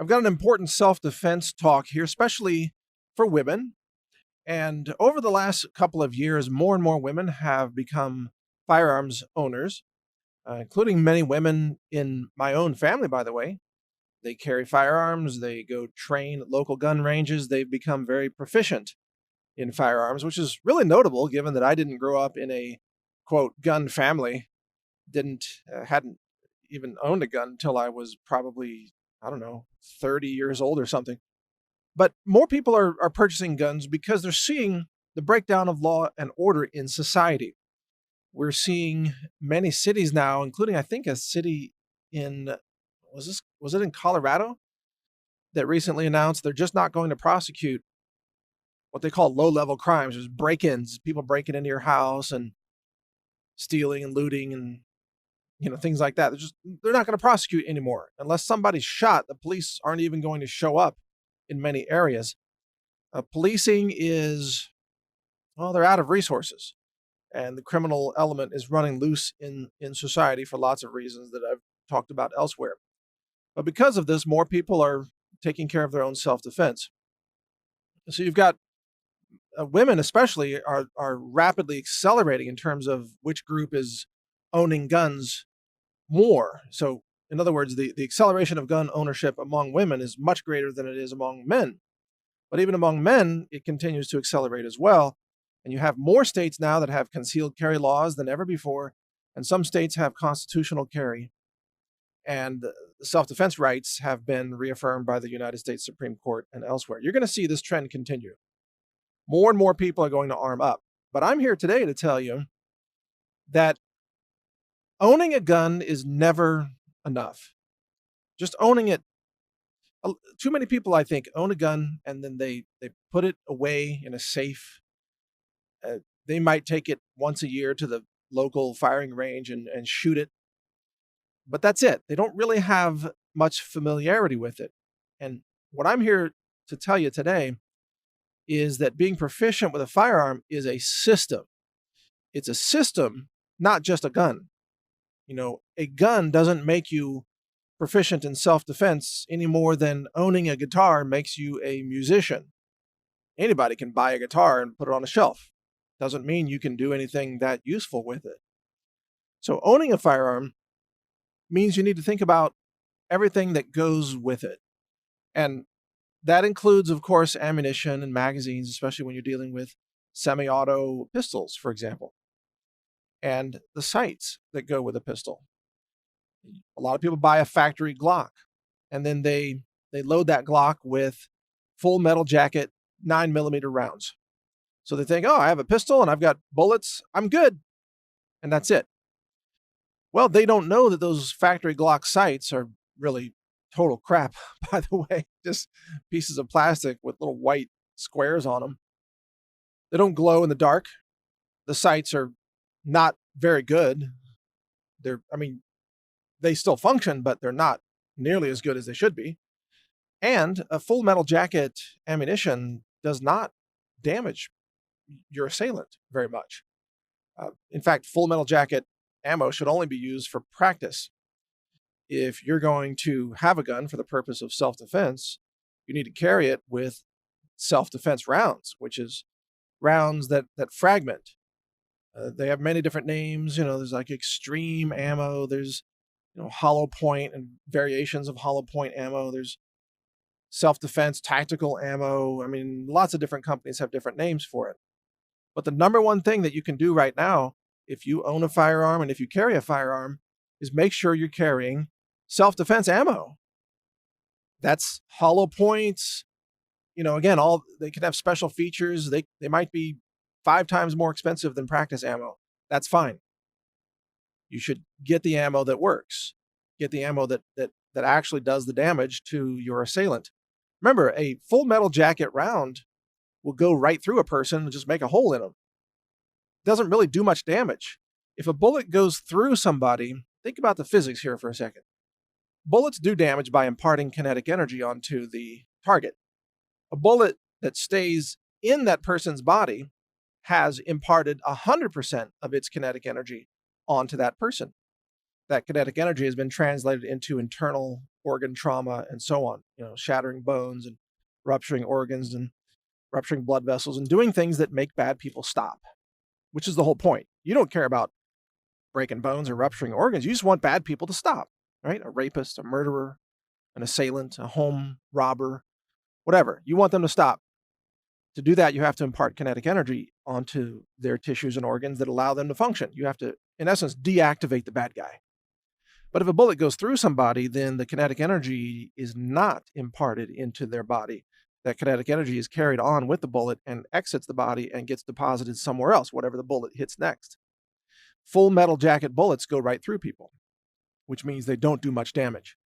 I've got an important self defense talk here, especially for women. And over the last couple of years, more and more women have become firearms owners, including many women in my own family, by the way. They carry firearms, they go train at local gun ranges, they've become very proficient in firearms, which is really notable given that I didn't grow up in a quote gun family, hadn't even owned a gun until I was probably, I don't know, 30 years old or something. But more people are purchasing guns because they're seeing the breakdown of law and order in society. We're seeing many cities now, including I think a city in was it in Colorado that recently announced they're just not going to prosecute what they call low level crimes. There's break-ins, people breaking into your house and stealing and looting and things like that. They're not going to prosecute anymore unless somebody's shot. The police aren't even going to show up in many areas. Policing is, well, they're out of resources, and the criminal element is running loose in society for lots of reasons that I've talked about elsewhere. But because of this, more people are taking care of their own self-defense. So you've got women, especially, are rapidly accelerating in terms of which group is owning guns more. So, in other words, the acceleration of gun ownership among women is much greater than it is among men. But even among men, it continues to accelerate as well. And you have more states now that have concealed carry laws than ever before, and some states have constitutional carry. And self-defense rights have been reaffirmed by the United States Supreme Court and elsewhere. You're going to see this trend continue. More and more people are going to arm up. But I'm here today to tell you that owning a gun is never enough. Just owning it. Too many people, I think, own a gun and then they put it away in a safe. They might take it once a year to the local firing range and shoot it. But that's it. They don't really have much familiarity with it. And what I'm here to tell you today is that being proficient with a firearm is a system. It's a system, not just a gun. A gun doesn't make you proficient in self-defense any more than owning a guitar makes you a musician. Anybody can buy a guitar and put it on a shelf. Doesn't mean you can do anything that useful with it. So owning a firearm means you need to think about everything that goes with it. And that includes, of course, ammunition and magazines, especially when you're dealing with semi-auto pistols, for example, and the sights that go with a pistol. A lot of people buy a factory Glock, and then they load that Glock with full metal jacket 9mm rounds. So they think, oh, I have a pistol and I've got bullets, I'm good. And that's it. Well, they don't know that those factory Glock sights are really total crap, by the way. Just pieces of plastic with little white squares on them. They don't glow in the dark. The sights are not very good. They still function, but they're not nearly as good as they should be. And a full metal jacket ammunition does not damage your assailant very much. In fact, full metal jacket ammo should only be used for practice. If you're going to have a gun for the purpose of self-defense, you need to carry it with self-defense rounds, which is rounds that fragment. They have many different names. There's like extreme ammo. There's hollow point and variations of hollow point ammo. There's self-defense tactical ammo. Lots of different companies have different names for it. But the number one thing that you can do right now, if you own a firearm and if you carry a firearm, is make sure you're carrying self-defense ammo. That's hollow points. Again, they can have special features. They might be 5 times more expensive than practice ammo. That's fine. You should get the ammo that works. Get the ammo that actually does the damage to your assailant. Remember, a full metal jacket round will go right through a person and just make a hole in them. It doesn't really do much damage. If a bullet goes through somebody, think about the physics here for a second. Bullets do damage by imparting kinetic energy onto the target. A bullet that stays in that person's body has imparted 100% of its kinetic energy onto that person. That kinetic energy has been translated into internal organ trauma and so on, shattering bones and rupturing organs and rupturing blood vessels and doing things that make bad people stop, which is the whole point. You don't care about breaking bones or rupturing organs. You just want bad people to stop, right? A rapist, a murderer, an assailant, a home robber, whatever. You want them to stop. To do that, you have to impart kinetic energy onto their tissues and organs that allow them to function. You have to, in essence, deactivate the bad guy. But if a bullet goes through somebody, then the kinetic energy is not imparted into their body. That kinetic energy is carried on with the bullet and exits the body and gets deposited somewhere else, whatever the bullet hits next. Full metal jacket bullets go right through people, which means they don't do much damage.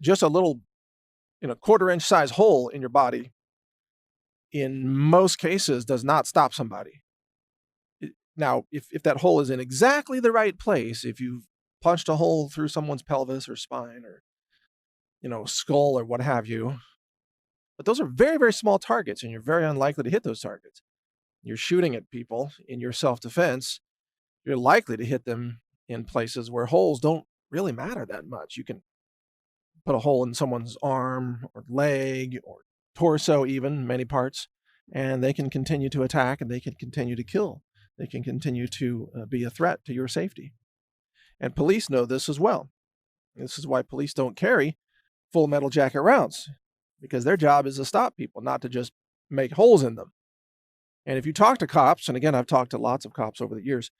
Just a little, quarter-inch size hole in your body, in most cases, does not stop somebody. Now, if that hole is in exactly the right place, if you've punched a hole through someone's pelvis or spine or, skull or what have you, but those are very, very small targets, and you're very unlikely to hit those targets. You're shooting at people in your self-defense. You're likely to hit them in places where holes don't really matter that much. You can put a hole in someone's arm or leg or torso, even many parts, and they can continue to attack and they can continue to kill. They can continue to be a threat to your safety. And police know this as well. This is why police don't carry full metal jacket rounds, because their job is to stop people, not to just make holes in them. And if you talk to cops, and again, I've talked to lots of cops over the years,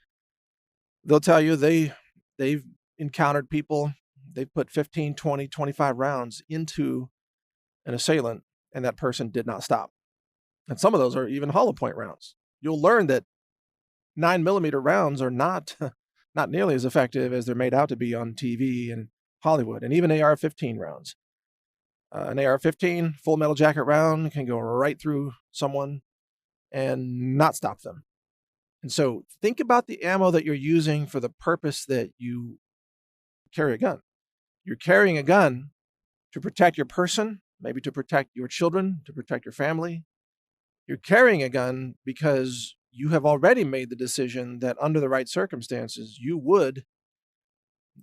they'll tell you they've encountered people, they've put 15, 20, 25 rounds into an assailant, and that person did not stop. And some of those are even hollow point rounds. You'll learn that 9mm rounds are not nearly as effective as they're made out to be on TV and Hollywood, and even AR-15 rounds. An AR-15 full metal jacket round can go right through someone and not stop them. And so think about the ammo that you're using for the purpose that you carry a gun. You're carrying a gun to protect your person, maybe to protect your children, to protect your family. You're carrying a gun because you have already made the decision that under the right circumstances, you would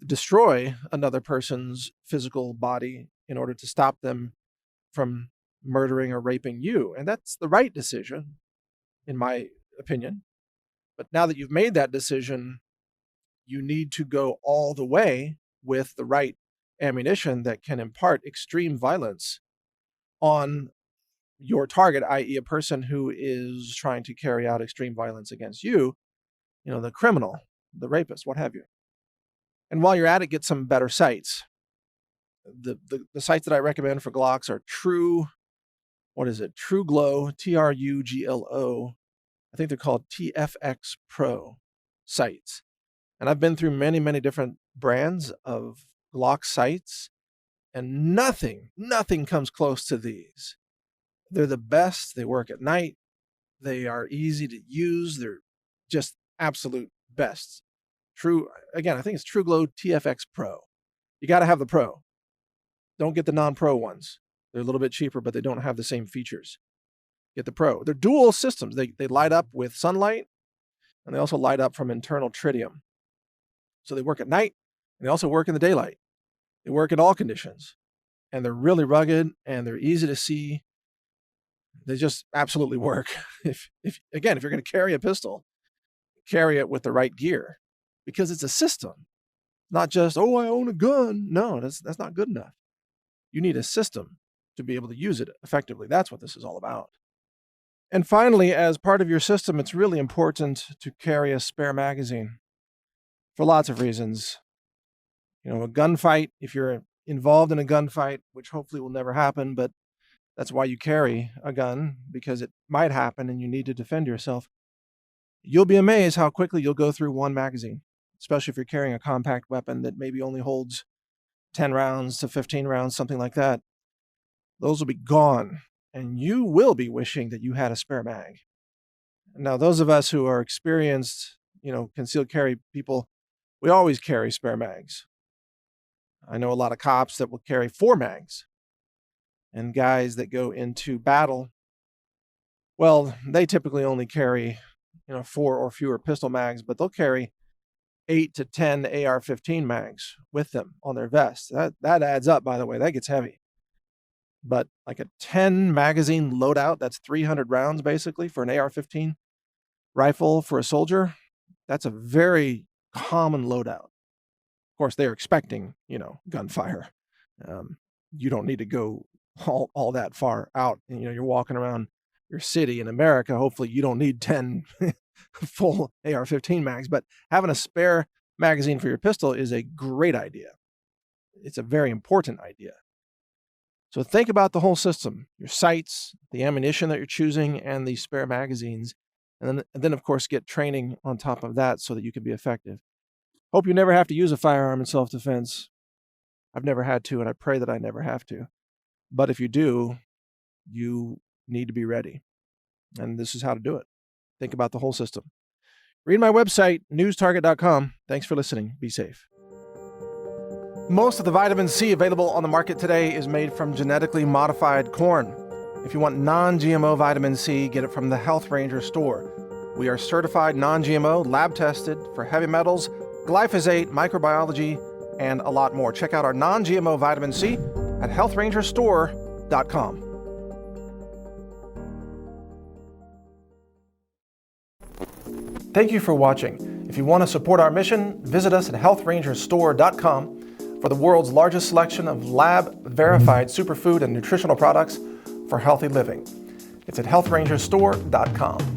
destroy another person's physical body in order to stop them from murdering or raping you. And that's the right decision, in my opinion. But now that you've made that decision, you need to go all the way with the right ammunition that can impart extreme violence on your target, i.e. a person who is trying to carry out extreme violence against you, the criminal, the rapist, what have you. And while you're at it, get some better sights. The sights that I recommend for Glocks are TruGlo, TRUGLO. I think they're called TFX Pro sights. And I've been through many, many different brands of Glock sights, and nothing comes close to these. They're the best. They work at night. They are easy to use. They're just absolute best. Again, I think it's TruGlo TFX Pro. You got to have the Pro. Don't get the non-Pro ones. They're a little bit cheaper, but they don't have the same features. Get the Pro. They're dual systems. They light up with sunlight, and they also light up from internal tritium. So they work at night, and they also work in the daylight. They work in all conditions, and they're really rugged, and they're easy to see. They just absolutely work. If you're going to carry a pistol, carry it with the right gear, because it's a system, not just, oh, I own a gun. No, that's not good enough. You need a system to be able to use it effectively. That's what this is all about. And finally, as part of your system, it's really important to carry a spare magazine for lots of reasons. A gunfight, if you're involved in a gunfight, which hopefully will never happen, but that's why you carry a gun, because it might happen and you need to defend yourself. You'll be amazed how quickly you'll go through one magazine, especially if you're carrying a compact weapon that maybe only holds 10 rounds to 15 rounds, something like that. Those will be gone, and you will be wishing that you had a spare mag. Now, those of us who are experienced, concealed carry people, we always carry spare mags. I know a lot of cops that will carry 4 mags. And guys that go into battle, well, they typically only carry, 4 or fewer pistol mags, but they'll carry 8 to 10 AR-15 mags with them on their vest. That adds up, by the way. That gets heavy. But like a 10 magazine loadout, that's 300 rounds basically for an AR-15 rifle for a soldier. That's a very common loadout. Of course, they're expecting, gunfire. You don't need to go all that far out. And, you're walking around your city in America. Hopefully you don't need 10 full AR-15 mags, but having a spare magazine for your pistol is a great idea. It's a very important idea. So think about the whole system, your sights, the ammunition that you're choosing, and the spare magazines. And then of course, get training on top of that so that you can be effective. Hope you never have to use a firearm in self-defense. I've never had to, and I pray that I never have to. But if you do, you need to be ready. And this is how to do it. Think about the whole system. Read my website, newstarget.com. Thanks for listening. Be safe. Most of the vitamin C available on the market today is made from genetically modified corn. If you want non-GMO vitamin C, get it from the Health Ranger store. We are certified non-GMO, lab-tested for heavy metals, glyphosate, microbiology, and a lot more. Check out our non-GMO vitamin C at healthrangerstore.com. Thank you for watching. If you want to support our mission, visit us at healthrangerstore.com for the world's largest selection of lab-verified superfood and nutritional products for healthy living. It's at healthrangerstore.com.